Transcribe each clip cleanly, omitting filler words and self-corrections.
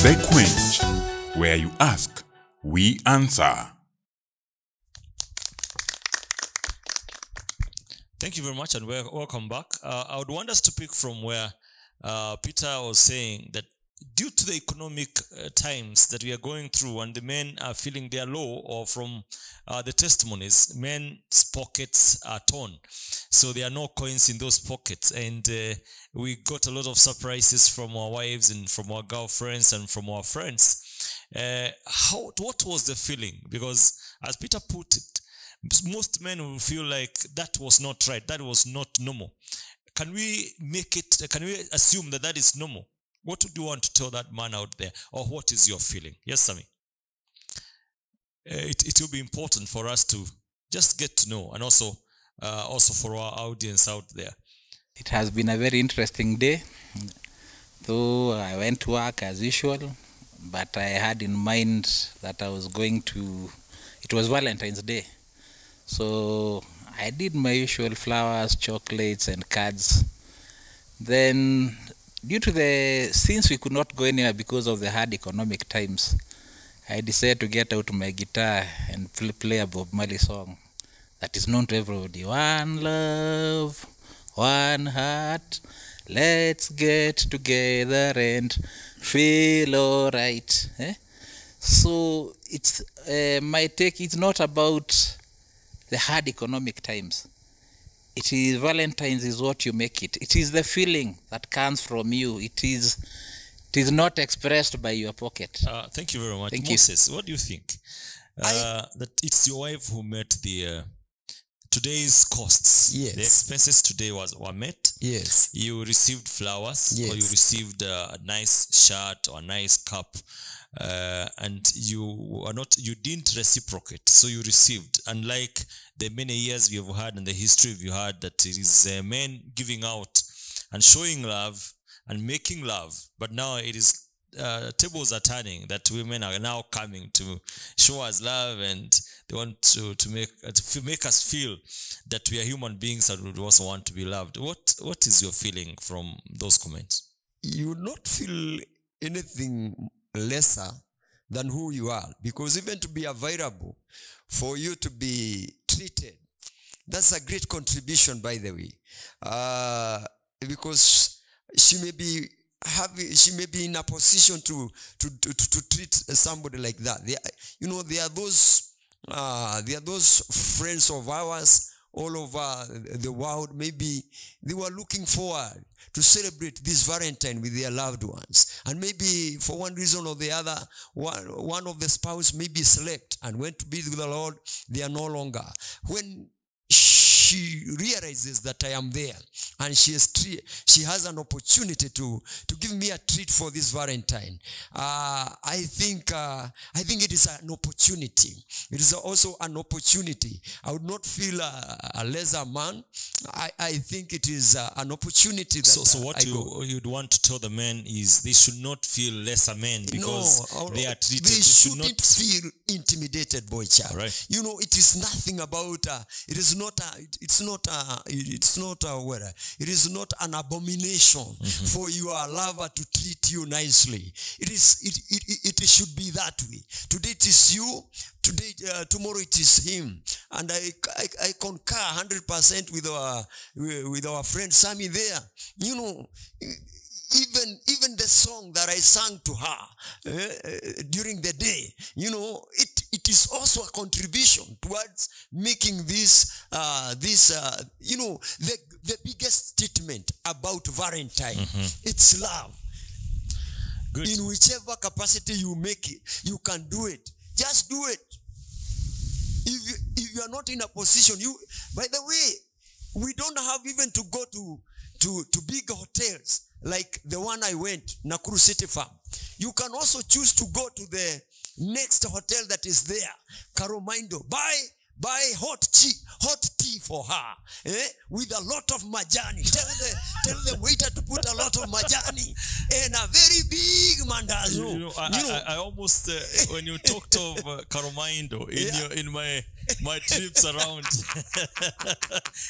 The Quench, where you ask, we answer. Thank you very much and welcome back. I would want us to pick from where Peter was saying that due to the economic times that we are going through and the men are feeling their low, or from the testimonies, men's pockets are torn. So there are no coins in those pockets. And we got a lot of surprises from our wives and from our girlfriends and from our friends. What was the feeling? Because as Peter put it, most men will feel like that was not right, that was not normal. Can we assume that that is normal? What do you want to tell that man out there? Or what is your feeling? Yes, Sammy. It will be important for us to just get to know, and also for our audience out there. It has been a very interesting day. Though I went to work as usual, but I had in mind that I was going to, it was Valentine's Day. So I did my usual flowers, chocolates and cards. Then since we could not go anywhere because of the hard economic times, I decided to get out my guitar and play a Bob Marley song that is known to everybody. One love, one heart, let's get together and feel alright. So it's my take. It's not about the hard economic times. It is Valentine's is what you make it. It is the feeling that comes from you. It is not expressed by your pocket. Thank you very much. Thank Moses, what do you think? That it's your wife who met the today's costs. Yes. The expenses today were met. Yes. You received flowers. Yes. Or you received a nice shirt or a nice cup. And you didn't reciprocate, so you received. Unlike the many years we have had and the history we've had, that it is men giving out and showing love and making love, but now it is tables are turning, that women are now coming to show us love, and they want to make us feel that we are human beings and we also want to be loved. What is your feeling from those comments? You would not feel anything lesser than who you are, because even to be available for you to be treated, that's a great contribution, by the way, because she may be in a position to treat somebody like that. There are those friends of ours all over the world. Maybe they were looking forward to celebrate this Valentine with their loved ones. And maybe for one reason or the other, one of the spouse maybe slept and went to be with the Lord. They are no longer. When she realizes that I am there, and she has an opportunity to give me a treat for this Valentine, I think it is an opportunity. It is also an opportunity. I would not feel a lesser man. I think it is an opportunity. So what you'd want to tell the men is they should not feel lesser men because they are treated. They shouldn't feel intimidated, boy child. Right. It is nothing about. It is not an abomination for your lover to treat you nicely. It should be that way. Today it is you. Tomorrow it is him. And I concur 100% with our friend Sammy there. Even the song that I sang to her during the day, it is also a contribution towards making the biggest statement about Valentine. It's love. Good. In whichever capacity you make it, you can do it. Just do it. If you are not in a position, by the way, we don't have even to go to big hotels like the one I went, Nakuru City Farm. You can also choose to go to the next hotel that is there, Karomindo. Buy hot tea for her, with a lot of majani. Tell the waiter to put a lot of majani and a very big mandazi. I almost when you talked of Karomindo in my trips around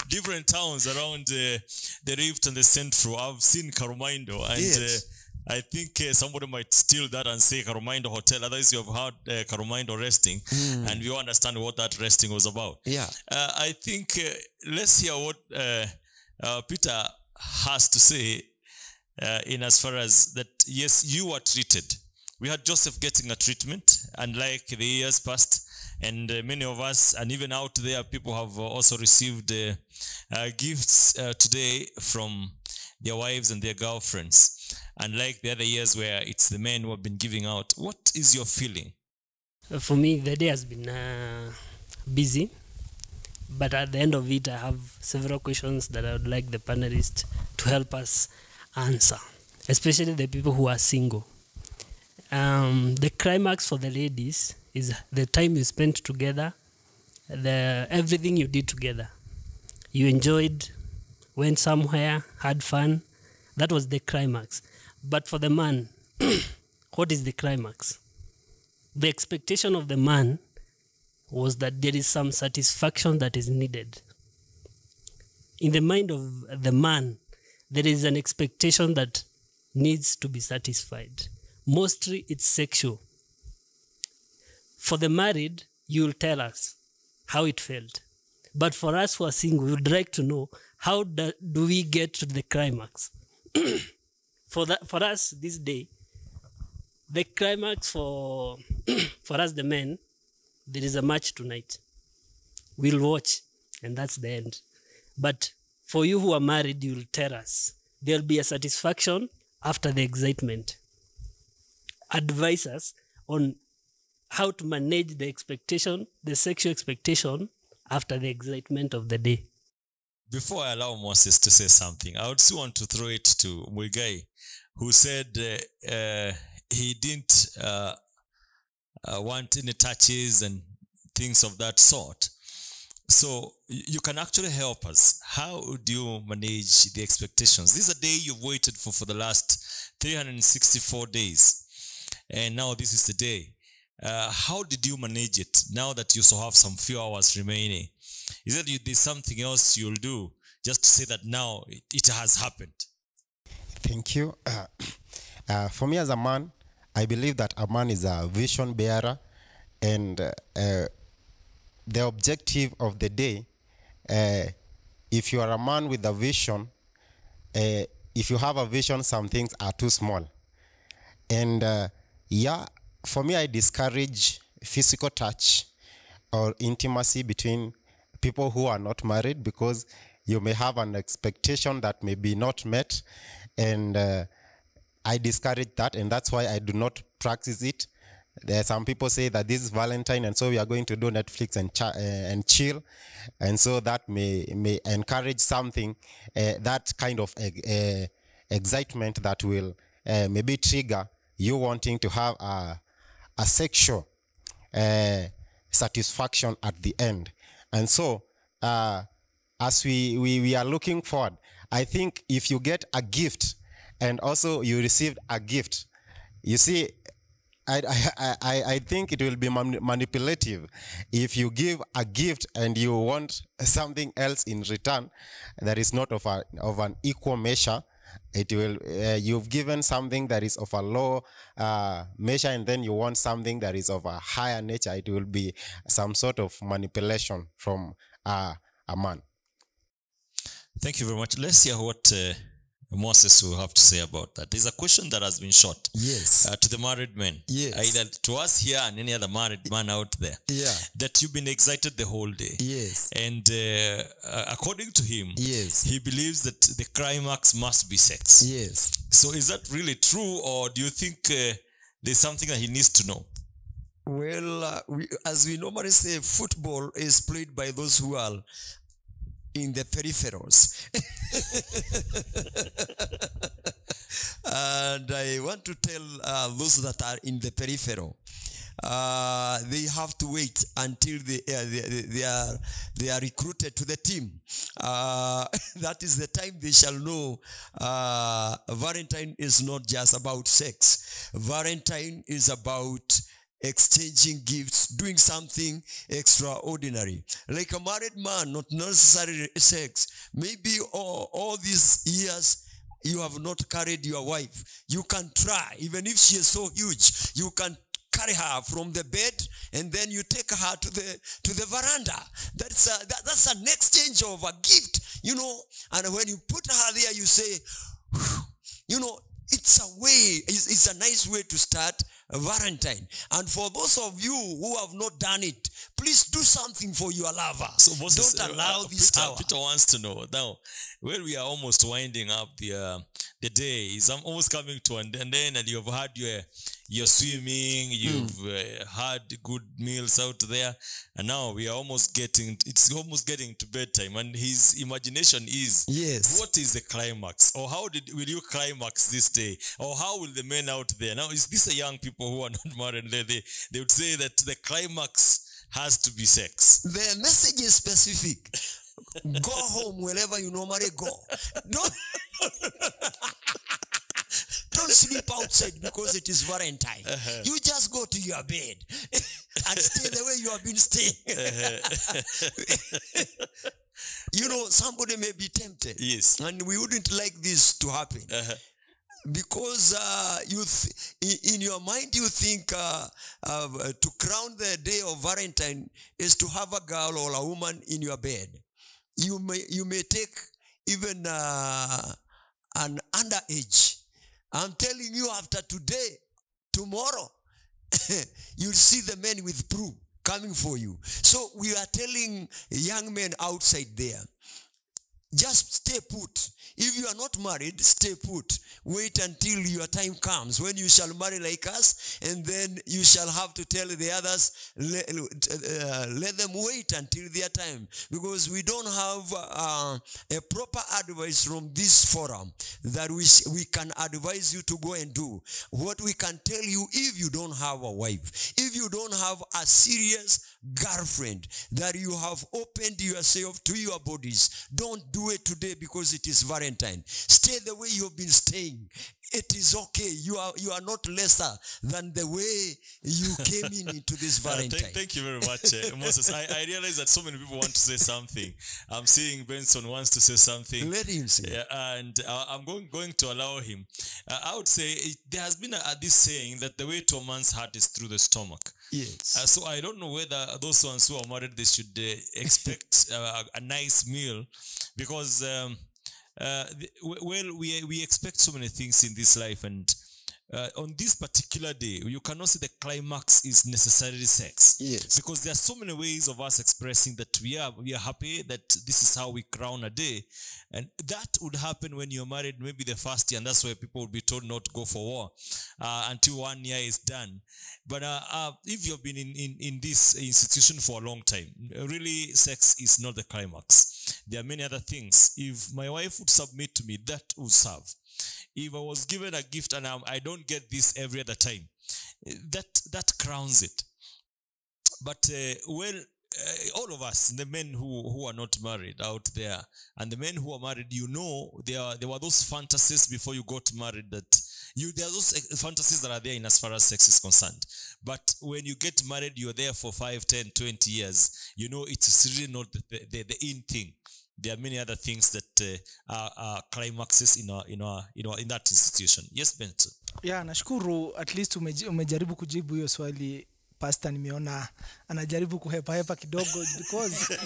different towns around the Rift and the Central, I've seen Karomindo, and I think somebody might steal that and say Karumindo Hotel. Otherwise, you have heard Karumindo resting, and we all understand what that resting was about. Yeah. I think let's hear what Peter has to say in as far as that, yes, you were treated. We had Joseph getting a treatment, and like the years passed, and many of us, and even out there, people have also received gifts today from their wives and their girlfriends. Unlike the other years where it's the men who have been giving out. What is your feeling? For me, the day has been busy, but at the end of it, I have several questions that I would like the panelists to help us answer, especially the people who are single. The climax for the ladies is the time you spent together, everything you did together. You enjoyed, went somewhere, had fun. That was the climax. But for the man, what is the climax? The expectation of the man was that there is some satisfaction that is needed. In the mind of the man, there is an expectation that needs to be satisfied. Mostly it's sexual. For the married, you will tell us how it felt. But for us who are single, we would like to know, how do we get to the climax? For us this day, the climax for us the men, there is a match tonight. We'll watch, and that's the end. But for you who are married, you'll tell us. There'll be a satisfaction after the excitement. Advise us on how to manage the expectation, the sexual expectation after the excitement of the day. Before I allow Moses to say something, I would still want to throw it to Muigai, who said he didn't want any touches and things of that sort. So you can actually help us. How do you manage the expectations? This is a day you've waited for the last 364 days. And now this is the day. How did you manage it now that you still have some few hours remaining? Is that there's something else you'll do just to say that now it has happened? Thank you. For me as a man, I believe that a man is a vision bearer, and the objective of the day, if you are a man with a vision, if you have a vision, some things are too small. And yeah, for me, I discourage physical touch or intimacy between people who are not married, because you may have an expectation that may be not met, and I discourage that, and that's why I do not practice it. There are some people say that this is Valentine, and so we are going to do Netflix and chill, and so that may encourage something, that kind of excitement that will maybe trigger you wanting to have a sexual satisfaction at the end. And so as we are looking forward, I think if you get a gift and also you received a gift, you see, I think it will be manipulative if you give a gift and you want something else in return that is not of an equal measure. It will you've given something that is of a low measure, and then you want something that is of a higher nature. It will be some sort of manipulation from a man. Thank you very much. Let's hear what Moses will have to say about that. There's a question that has been shot. Yes. To the married men. Yes. Either to us here and any other married man out there. Yeah. That you've been excited the whole day. Yes. And according to him, Yes. he believes that the climax must be sex. Yes. So is that really true, or do you think there's something that he needs to know? Well, as we normally say, football is played by those who are in the peripherals. And I want to tell those that are in the peripheral, they have to wait until they are recruited to the team. That is the time they shall know Valentine is not just about sex. Valentine is about exchanging gifts, doing something extraordinary. Like a married man, not necessarily sex. Maybe all these years you have not carried your wife, you can try. Even if she is so huge, you can carry her from the bed and then you take her to the veranda. That's an exchange of a gift, you know. And when you put her there, you say, you know, it's a way, it's a nice way to start a Valentine. And for those of you who have not done it, please do something for your lover. So Moses, don't allow this hour. Peter wants to know now, when we are almost winding up the day, is I'm almost coming to an end, and you've had your swimming, you've had good meals out there, and now we are it's almost getting to bedtime, and his imagination is, yes, what is the climax, or will you climax this day, or how will the men out there now, is this a young people who are not married, they would say that the climax has to be sex. The message is specific. Go home wherever you normally go. Don't sleep outside because it is Valentine. You just go to your bed and stay the way you have been staying. You know, somebody may be tempted. Yes. And we wouldn't like this to happen. Because in your mind you think to crown the day of Valentine is to have a girl or a woman in your bed. You may take even an underage. I'm telling you, after today, tomorrow, you'll see the men with brew coming for you. So we are telling young men outside there, just stay put. If you are not married, stay put. Wait until your time comes when you shall marry like us, and then you shall have to tell the others, let them wait until their time, because we don't have a proper advice from this forum that we can advise you to go and do. What we can tell you, if you don't have a wife, if you don't have a serious girlfriend that you have opened yourself to your bodies, don't do it today because it is Valentine. Stay the way you've been staying. It is okay. You are not lesser than the way you came into this Valentine. Thank you very much, Moses. I realize that so many people want to say something. I'm seeing Benson wants to say something. Let him say. Yeah, and I'm going to allow him. I would say there has been this saying that the way to a man's heart is through the stomach. Yes. So I don't know whether those ones who are married, they should expect a nice meal, because we expect so many things in this life, and on this particular day, you cannot say the climax is necessarily sex. Yes. Because there are so many ways of us expressing that we are happy that this is how we crown a day. And that would happen when you're married, maybe the first year, and that's why people will be told not to go for war until 1 year is done. But if you've been in this institution for a long time, really sex is not the climax. There are many other things. If my wife would submit to me, that would serve. If I was given a gift and I don't get this every other time, that crowns it. But all of us, the men who are not married out there, and the men who are married, you know, there were those fantasies before you got married that there are those fantasies that are there in as far as sex is concerned. But when you get married, you're there for 5, 10, 20 years. You know, it's really not the in thing. There are many other things that are climaxes in that institution. Yes, Benson. Yeah, nashukuru at least umejaribu kujibu hiyo swali. Pastor nimeona anajaribu kuhepa kidogo because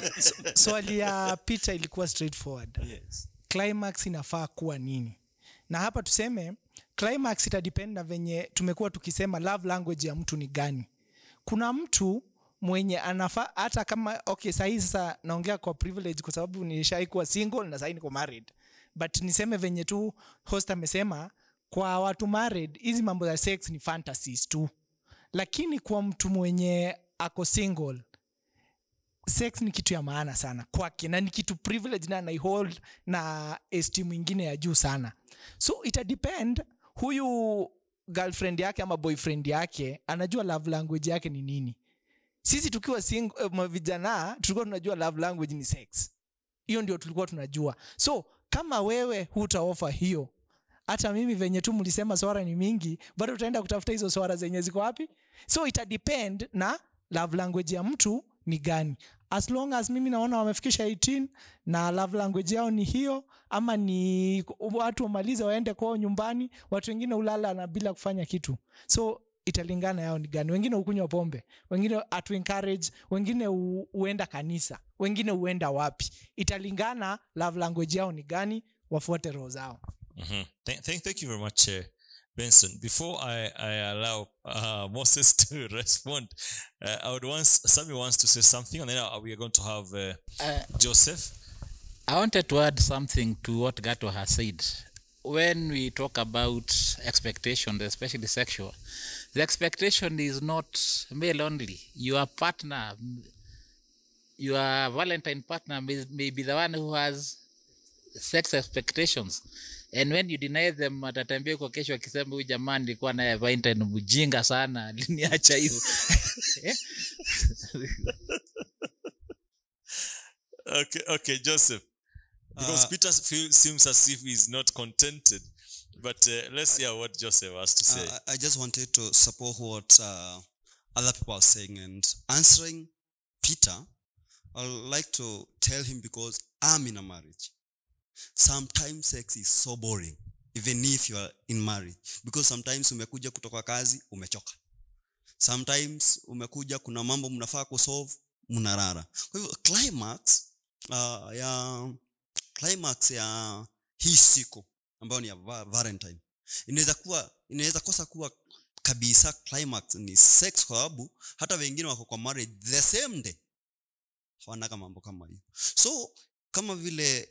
swali ya Peter ilikuwa straightforward. Yes. Climax inafaa kuwa nini? Na hapa tuseme climax itadepend na venye tumekuwa tukisema love language ya mtu ni gani. Kuna mtu mwenye anafaa hata kama okay sasa naongea kwa privilege kwa sababu nishaikuwa single na sasa niko married. But niseme venye tu host amesema kwa watu married hizi mambo za sex ni fantasies tu. Lakini kwa mtu mwenye ako single, sex ni kitu ya maana sana kwake na ni kitu privilege na anaihold na esteem ingine ya juu sana. So ita depend huyu girlfriend yake ama boyfriend yake anajua love language yake ni nini. Sisi tukiwa single vijana tulikuwa tunajua love language ni sex. Hiyo ndio tulikuwa tunajua. So kama wewe hutaofa hiyo, hata mimi venye tu mlisema swara ni mingi, bado utaenda kutafuta hizo swara zenye ziko wapi? So ita depend na love language ya mtu ni gani. as long as mimi naona wamefikisha 18 na love language yao ni hiyo, ama ni watu wamalize waende kwao nyumbani, watu wengine ulala na bila kufanya kitu. So italingana yao ni gani. Wengine ukunywa pombe, wengine atu encourage, wengine uenda kanisa, wengine uenda wapi. Italingana love language yao ni gani, wafuate roho zao. Thank you very much, Benson. Before I allow Moses to respond, Sammy wants to say something, and then we are going to have Joseph. I wanted to add something to what Gato has said. When we talk about expectations, especially sexual, the expectation is not male only. Your partner, your Valentine partner may be the one who has sex expectations. And when you deny them, atatambia kwa kesho akisema huyu jamaa nilikuwa naye Valentine mjinga sana, aliniacha hivyo. Okay, Joseph. Because Peter seems as if he's not contented. But let's hear what Joseph has to say. I just wanted to support what other people are saying, and answering Peter, I would like to tell him, because I'm in a marriage. Sometimes sex is so boring, even if you are in marriage, because sometimes umekuja kutoka kazi umechoka. Sometimes umekuja kuna mambo mnafaa kusolve, mnarara. Kwa hivyo climax ya hii siku ambayo ni ya Valentine inaweza kosa kuwa kabisa climax ni sex, kwa sababu hata wengine wako kwa marriage the same day hawana mambo kama hiyo. So kama vile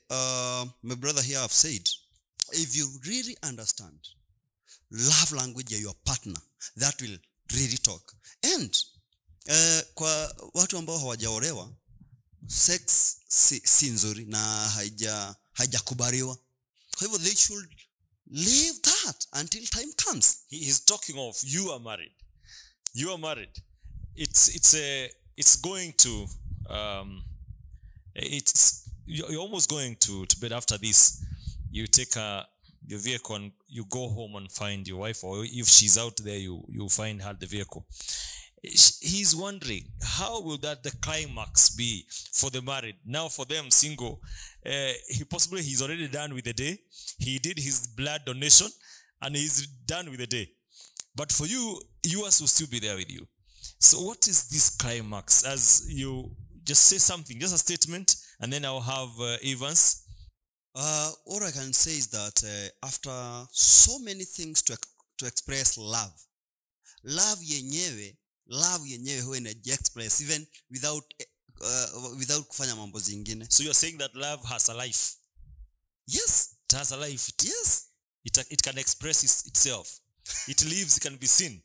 my brother here have said, if you really understand love language ya your partner, that will really talk. And kwa watu ambao hawajaolewa, sex si nzuri na haijakubaliwa. Kwa hivyo they should leave that until time comes. He is talking of you are married. You are married. It's going to you're almost going to bed after this. You take your vehicle and you go home and find your wife, or if she's out there, you find her the vehicle. He's wondering, how will that the climax be for the married? Now for them single, he's already done with the day. He did his blood donation and he's done with the day. But for you, yours will still be there with you. So what is this climax? As you just say something, just a statement, and then I'll have Evans. All I can say is that after so many things to express love yenyewe huwa inajiexpress even without kufanya mambo zingine. So you're saying that love has a life? Yes. It has a life. Yes. It can express itself. It lives, it can be seen.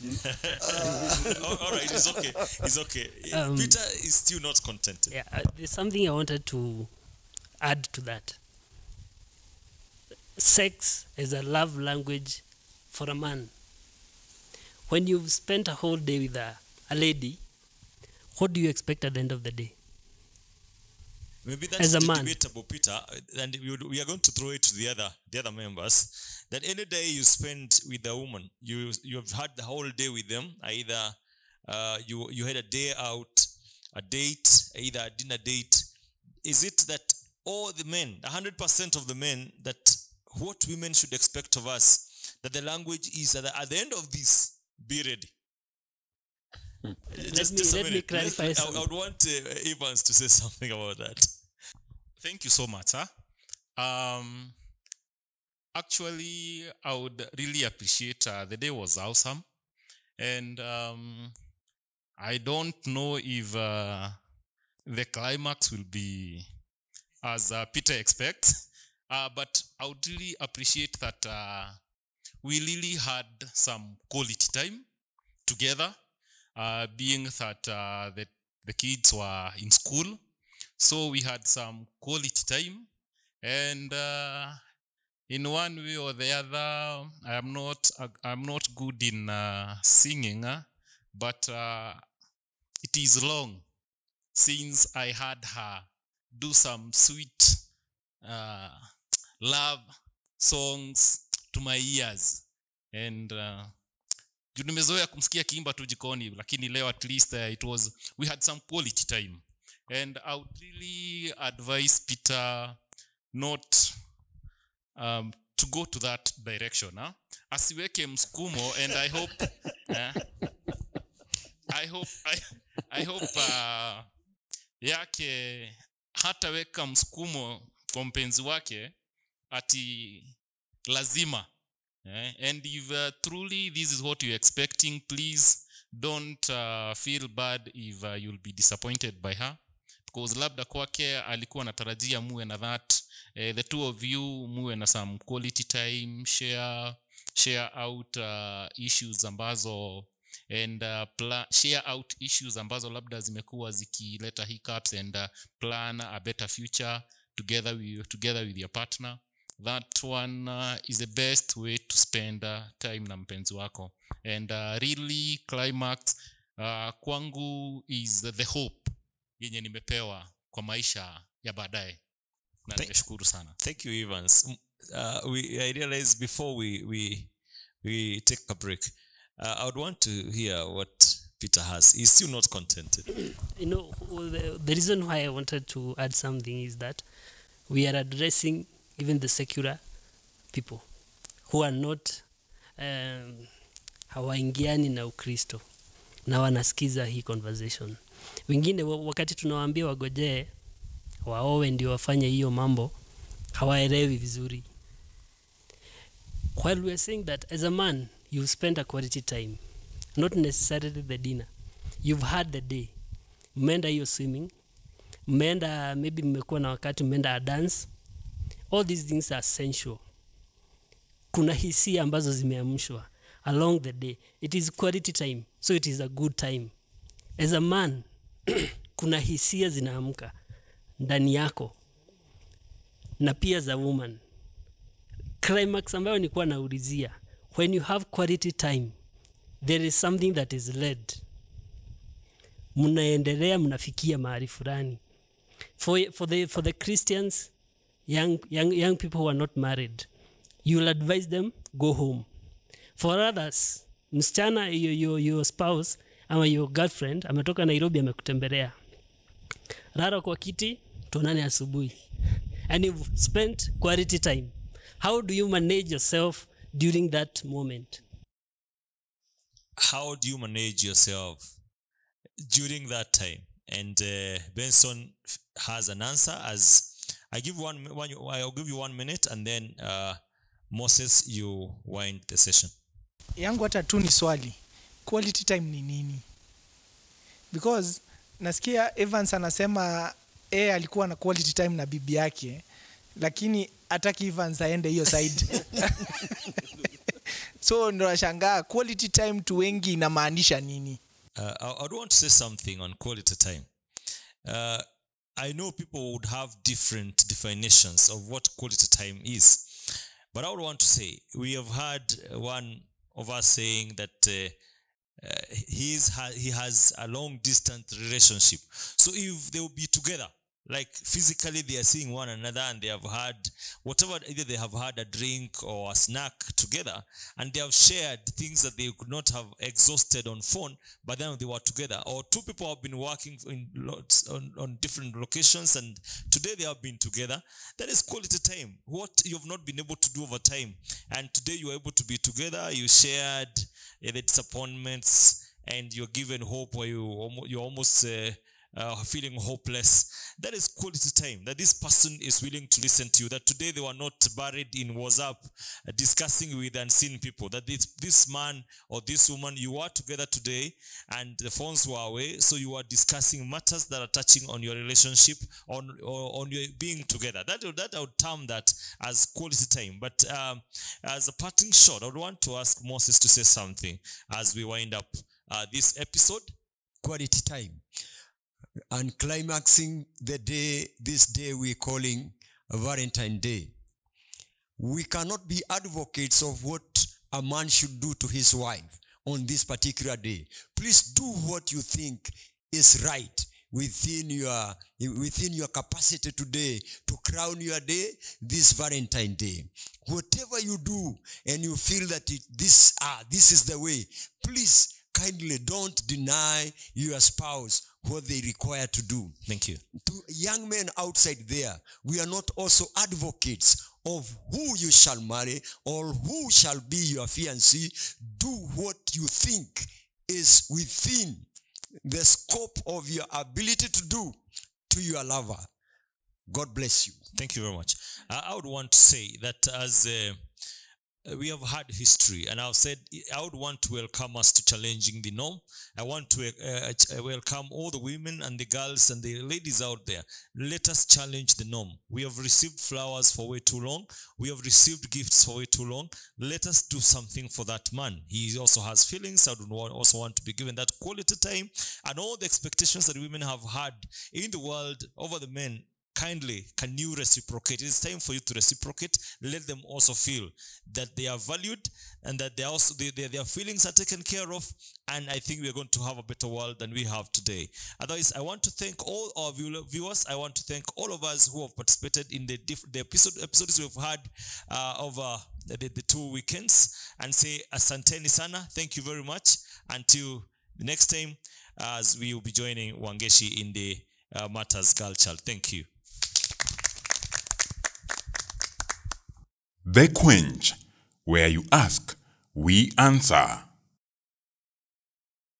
All right, it's okay. Peter is still not contented. Yeah, there's something I wanted to add to that. Sex is a love language for a man. When you've spent a whole day with a lady, what do you expect at the end of the day? Maybe that's as a man, debatable, Peter, and we are going to throw it to the other members. That any day you spend with a woman, you have had the whole day with them. Either you had a day out, a date, either a dinner date. Is it that all the men, 100% of the men, that what women should expect of us, that the language is that at the end of this, be ready? Let me clarify something. I would want Evans to say something about that. Thank you so much. Actually, I would really appreciate the day was awesome. And I don't know if the climax will be as Peter expects. But I would really appreciate that we really had some quality time together. Being that the kids were in school, so we had some quality time, and in one way or the other, I'm not good in singing, but it is long since I had her do some sweet love songs to my ears, and nimezoea kumsikia kiimba tu jikoni, lakini leo at least we had some quality time. And I would really advise Peter not to go to that direction. Huh? Asiweke msukumo, and I hope I hope yake hataweka msukumo kwa mpenzi wake ati lazima. And if truly this is what you're expecting, please don't feel bad if you'll be disappointed by her, because labda kwake alikuwa anatarajia muwe na that the two of you muwe na some quality time, share out issues ambazo and share out issues ambazo labda zimekuwa zikileta hiccups, and plan a better future together with your partner. That one is the best way to spend time na mpenzi wako. And really climax kwangu is the hope yenye nimepewa kwa maisha ya baadaye. Na nimeshukuru sana. Thank you, Evans. I realize before we take a break, I would want to hear what Peter has. He's still not contented. You know, the reason why I wanted to add something is that we are addressing even the secular people who are not hawaingiani na Ukristo na wanasikiza hii conversation. Wengine wakati tunawaambia wagojee waowe ndio wafanye hiyo mambo, hawaelewi vizuri. While we are saying that as a man you spend a quality time, not necessarily the dinner. You've had the day. Mmeenda hiyo swimming, mmeenda maybe mmekuwa na wakati mmeenda a dance. All these things are essential. Kuna hisia ambazo zimeamshwa along the day. It is quality time, so it is a good time. As a man, kuna hisia zinaamka ndani yako na pia za woman. Climax ambayo nilikuwa naulizia, when you have quality time, there is something that is led. Mnaendelea, mnafikia mahali fulani. For the Christians, young people who are not married, you will advise them, go home. For others, msichana, your spouse ama your girlfriend ametoka Nairobi amekutembelea, rara kwa kiti, tuonane asubuhi. And you've spent quality time. How do you manage yourself during that moment? How do you manage yourself during that time? And Benson has an answer. As I'll give you 1 minute, and then Moses, you wind the session. Yangu hata tu ni swali, quality time ni nini? Because nasikia Evans anasema alikuwa na quality time na bibi yake, lakini hataki Evans aende hiyo side. So ndo nashangaa quality time tu wengi inamaanisha nini? I would want to say something on quality time. I know people would have different definitions of what quality time is, but I would want to say we have heard one of us saying that he has a long distance relationship. So if they will be together, like physically they are seeing one another, and they have had whatever, either they have had a drink or a snack together, and they have shared things that they could not have exhausted on phone, but then they were together. Or two people have been working in lots on different locations, and today they have been together. That is quality time. What you have not been able to do over time, and today you are able to be together. You shared the disappointments, and you're given hope, where you're almost feeling hopeless. That is quality time, that this person is willing to listen to you, that today they were not buried in WhatsApp discussing with unseen people, that this man or this woman, you are together today and the phones were away, so you are discussing matters that are touching on your relationship, on your being together. That I would term that as quality time. But as a parting shot, I would want to ask Moses to say something as we wind up this episode. Quality time. And climaxing this day we're calling Valentine Day. We cannot be advocates of what a man should do to his wife on this particular day. Please do what you think is right within your capacity today to crown your day, this Valentine Day. Whatever you do and you feel that this is the way, please kindly don't deny your spouse what they require to do. Thank you. To young men outside there, we are not also advocates of who you shall marry or who shall be your fiancé. Do what you think is within the scope of your ability to do to your lover. God bless you. Thank you very much. I would want to say that as we have had history, and I've said I would want to welcome us to challenging the norm. I want to welcome all the women and the girls and the ladies out there. Let us challenge the norm. We have received flowers for way too long. We have received gifts for way too long. Let us do something for that man. He also has feelings. I also want to be given that quality time, and all the expectations that women have had in the world over the men. Kindly, can you reciprocate? It's time for you to reciprocate. Let them also feel that they are valued and that they also their feelings are taken care of. And I think we're going to have a better world than we have today. Otherwise, I want to thank all our viewers. I want to thank all of us who have participated in the episodes we've had over the 2 weekends, and say asanteni sana. Thank you very much. Until the next time, as we will be joining Wangeshi in the Matters Culture. Thank you. The Quench, where you ask, we answer.